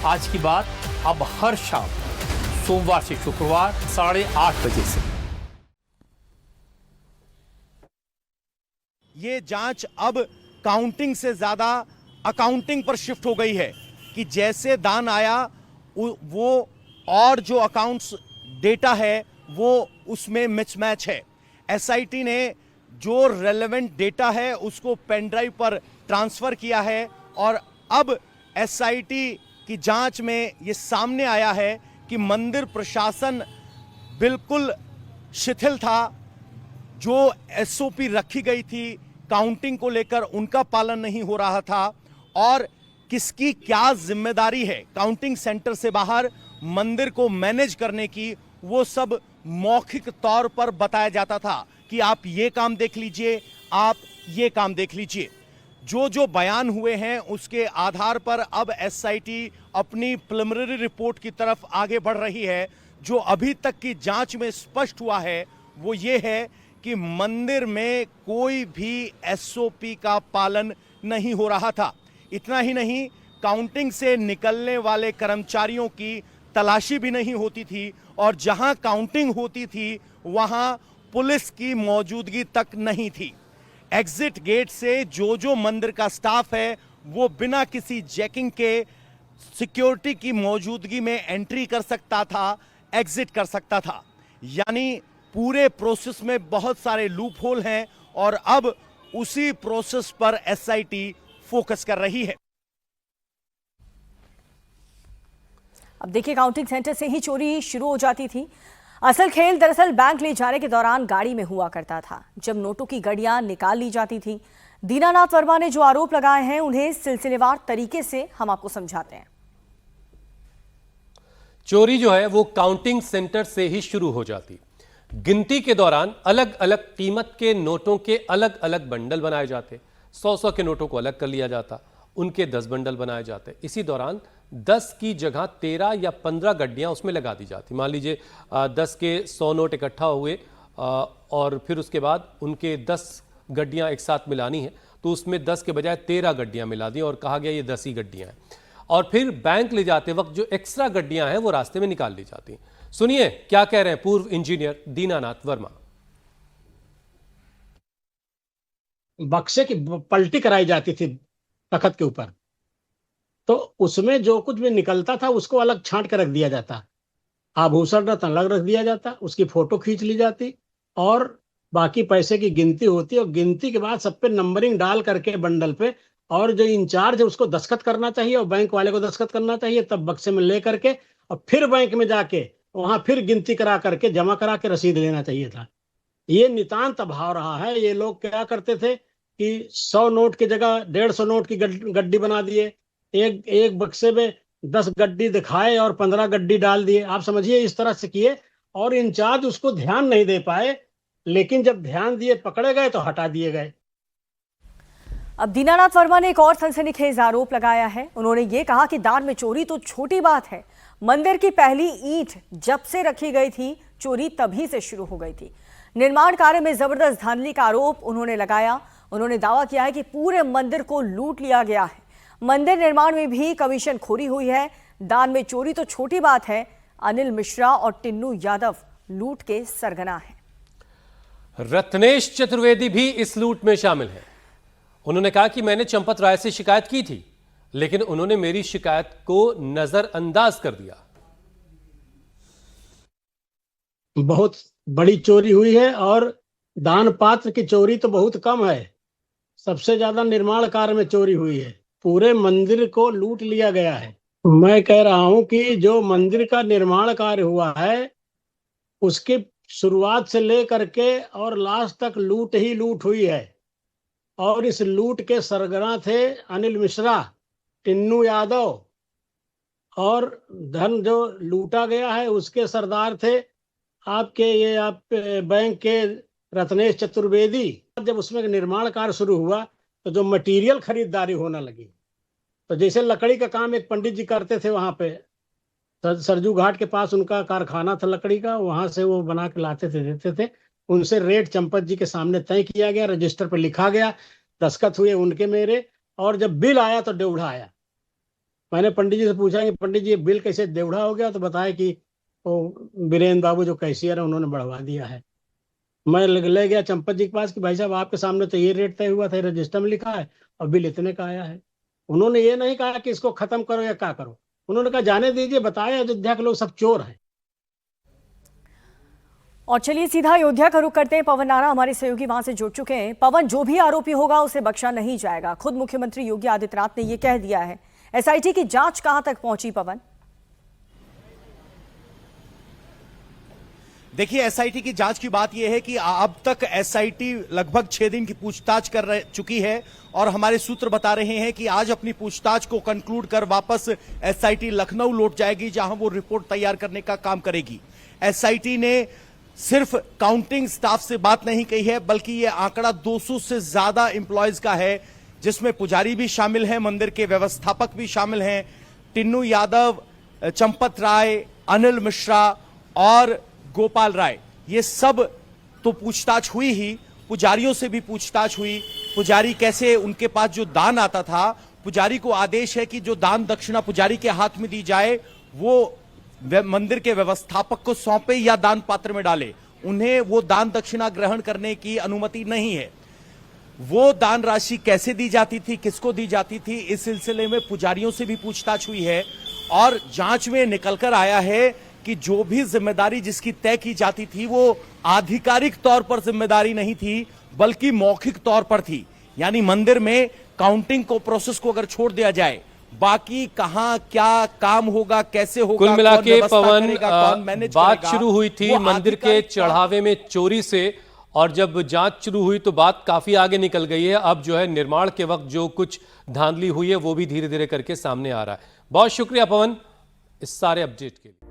आज की बात अब हर शाम सोमवार से शुक्रवार 8:30 बजे से। ये जांच अब काउंटिंग से ज्यादा अकाउंटिंग पर शिफ्ट हो गई है कि जैसे दान आया वो और जो अकाउंट्स डेटा है वो उसमें मिसमैच है। एसआईटी ने जो रेलेवेंट डेटा है उसको पेन ड्राइव पर ट्रांसफर किया है और अब एसआईटी की जांच में ये सामने आया है कि मंदिर प्रशासन बिल्कुल शिथिल था। जो एसओपी रखी गई थी काउंटिंग को लेकर उनका पालन नहीं हो रहा था और किसकी क्या जिम्मेदारी है काउंटिंग सेंटर से बाहर मंदिर को मैनेज करने की, वो सब मौखिक तौर पर बताया जाता था कि आप ये काम देख लीजिए, आप ये काम देख लीजिए। जो जो बयान हुए हैं उसके आधार पर अब एसआईटी अपनी प्रिलिमिनरी रिपोर्ट की तरफ आगे बढ़ रही है। जो अभी तक की जांच में स्पष्ट हुआ है वो ये है कि मंदिर में कोई भी एसओपी का पालन नहीं हो रहा था। इतना ही नहीं, काउंटिंग से निकलने वाले कर्मचारियों की तलाशी भी नहीं होती थी और जहां काउंटिंग होती थी वहां पुलिस की मौजूदगी तक नहीं थी। एग्जिट गेट से जो मंदिर का स्टाफ है वो बिना किसी चेकिंग के सिक्योरिटी की मौजूदगी में एंट्री कर सकता था, एग्जिट कर सकता था। यानी पूरे प्रोसेस में बहुत सारे लूप होल हैं और अब उसी प्रोसेस पर एसआईटी फोकस कर रही है। अब देखिए, काउंटिंग सेंटर से ही चोरी शुरू हो जाती थी। असल खेल दरअसल बैंक ले जाने के दौरान गाड़ी में हुआ करता था, जब नोटों की गड्डियां निकाल ली जाती थी। दीनानाथ वर्मा ने जो आरोप लगाए हैं उन्हें सिलसिलेवार तरीके से हम आपको समझाते हैं। चोरी जो है वो काउंटिंग सेंटर से ही शुरू हो जाती। गिनती के दौरान अलग अलग कीमत के नोटों के अलग अलग बंडल बनाए जाते। 100 के नोटों को अलग कर लिया जाता, उनके 10 बंडल बनाए जाते। इसी दौरान 10 की जगह 13 या 15 गड्डियां उसमें लगा दी जाती। मान लीजिए 10 के 100 नोट इकट्ठा हुए और फिर उसके बाद उनके 10 गड्डियां एक साथ मिलानी है, तो उसमें 10 के बजाय 13 गड्डियां मिला दी और कहा गया ये 10 ही गड्डियां हैं। और फिर बैंक ले जाते वक्त जो एक्स्ट्रा गड्डियां हैं वो रास्ते में निकाल ली जाती। सुनिए क्या कह रहे हैं पूर्व इंजीनियर दीनानाथ वर्मा। बक्से की पलटी कराई जाती थी तखत के ऊपर, तो उसमें जो कुछ भी निकलता था उसको अलग छांट कर रख दिया जाता। आभूषण रत्न अलग रख दिया जाता, उसकी फोटो खींच ली जाती और बाकी पैसे की गिनती होती और गिनती के बाद सब पे नंबरिंग डाल करके बंडल पे, और जो इंचार्ज है उसको दस्तखत करना चाहिए और बैंक वाले को दस्तखत करना चाहिए, तब बक्से में ले करके और फिर बैंक में जाके वहां फिर गिनती करा करके जमा करा के रसीद लेना चाहिए था। ये नितांत अभाव रहा है। ये लोग क्या करते थे कि 100 नोट की जगह 150 नोट की गड्डी बना दिए, एक एक बक्से में 10 गड्डी दिखाए और 15 गड्डी डाल दिए। आप समझिए इस तरह से किए और इंचार्ज उसको ध्यान नहीं दे पाए, लेकिन जब ध्यान दिए पकड़े गए तो हटा दिए गए। अब दीनानाथ वर्मा ने एक और सनसनीखेज आरोप लगाया है। उन्होंने ये कहा कि दान में चोरी तो छोटी बात है, मंदिर की पहली ईंट जब से रखी गई थी चोरी तभी से शुरू हो गई थी। निर्माण कार्य में जबरदस्त धांधली का आरोप उन्होंने लगाया। उन्होंने दावा किया है कि पूरे मंदिर को लूट लिया गया है। मंदिर निर्माण में भी कमीशन खोरी हुई है। दान में चोरी तो छोटी बात है। अनिल मिश्रा और टिन्नू यादव लूट के सरगना है। रत्नेश चतुर्वेदी भी इस लूट में शामिल है। उन्होंने कहा कि मैंने चंपत राय से शिकायत की थी, लेकिन उन्होंने मेरी शिकायत को नजरअंदाज कर दिया। बहुत बड़ी चोरी हुई है और दान पात्र की चोरी तो बहुत कम है। सबसे ज्यादा निर्माण कार्य में चोरी हुई है। पूरे मंदिर को लूट लिया गया है। मैं कह रहा हूं कि जो मंदिर का निर्माण कार्य हुआ है उसकी शुरुआत से लेकर के और लास्ट तक लूट ही लूट हुई है और इस लूट के सरगना थे अनिल मिश्रा, टिन्नू यादव, और धन जो लूटा गया है उसके सरदार थे आप बैंक के रत्नेश चतुर्वेदी। जब उसमें निर्माण कार्य शुरू हुआ तो जो मटेरियल खरीदारी होने लगी, तो जैसे लकड़ी का काम एक पंडित जी करते थे वहां पे सरजू घाट के पास उनका कारखाना था लकड़ी का, वहां से वो बना के लाते थे, देते थे। उनसे रेट चंपत जी के सामने तय किया गया, रजिस्टर पर लिखा गया, दस्तखत हुए उनके मेरे, और जब बिल आया तो डेढ़ा आया। मैंने पंडित जी से पूछा कि पंडित जी ये बिल कैसे देवड़ा हो गया, तो बताया कि वो बीरेन बाबू जो कैशियर है उन्होंने बढ़वा दिया है। मैं ले गया चंपत जी के पास कि भाई साहब आपके सामने तो ये रेट तय हुआ था, रजिस्टर में लिखा है और बिल इतने का आया है। उन्होंने ये नहीं कहा कि इसको खत्म करो या क्या करो, उन्होंने कहा जाने दीजिए, बताया अयोध्या के लोग सब चोर हैं। और चलिए सीधा अयोध्या का रुख करते हैं। पवन नारा हमारे सहयोगी वहां से जुड़ चुके हैं। पवन, जो भी आरोपी होगा उसे बख्शा नहीं जाएगा, खुद मुख्यमंत्री योगी आदित्यनाथ ने यह कह दिया है। एसआईटी की जांच कहां तक पहुंची पवन? देखिए, एसआईटी की जांच की बात यह है कि अब तक एसआईटी लगभग 6 दिन की पूछताछ कर चुकी है और हमारे सूत्र बता रहे हैं कि आज अपनी पूछताछ को कंक्लूड कर वापस एसआईटी लखनऊ लौट जाएगी, जहां वो रिपोर्ट तैयार करने का काम करेगी। एसआईटी ने सिर्फ काउंटिंग स्टाफ से बात नहीं कही है, बल्कि यह आंकड़ा 200 से ज्यादा एम्प्लॉयज का है, जिसमें पुजारी भी शामिल हैं, मंदिर के व्यवस्थापक भी शामिल हैं, टिन्नू यादव, चंपत राय, अनिल मिश्रा और गोपाल राय। ये सब तो पूछताछ हुई ही, पुजारियों से भी पूछताछ हुई। पुजारी कैसे, उनके पास जो दान आता था, पुजारी को आदेश है कि जो दान दक्षिणा पुजारी के हाथ में दी जाए वो मंदिर के व्यवस्थापक को सौंपे या दान पात्र में डाले। उन्हें वो दान दक्षिणा ग्रहण करने की अनुमति नहीं है। वो दान राशि कैसे दी जाती थी, किसको दी जाती थी, इस सिलसिले में पुजारियों से भी पूछताछ हुई है और जांच में निकलकर आया है कि जो भी जिम्मेदारी जिसकी तय की जाती थी वो आधिकारिक तौर पर जिम्मेदारी नहीं थी, बल्कि मौखिक तौर पर थी। यानी मंदिर में काउंटिंग को, प्रोसेस को अगर छोड़ दिया जाए, बाकी कहां क्या काम होगा, कैसे होगा, कुल मिला के पवन मैनेज बात करेगा, शुरू हुई थी मंदिर के चढ़ावे में चोरी से, और जब जांच शुरू हुई तो बात काफी आगे निकल गई है। अब जो है निर्माण के वक्त जो कुछ धांधली हुई है वो भी धीरे धीरे करके सामने आ रहा है। बहुत शुक्रिया पवन इस सारे अपडेट के लिए।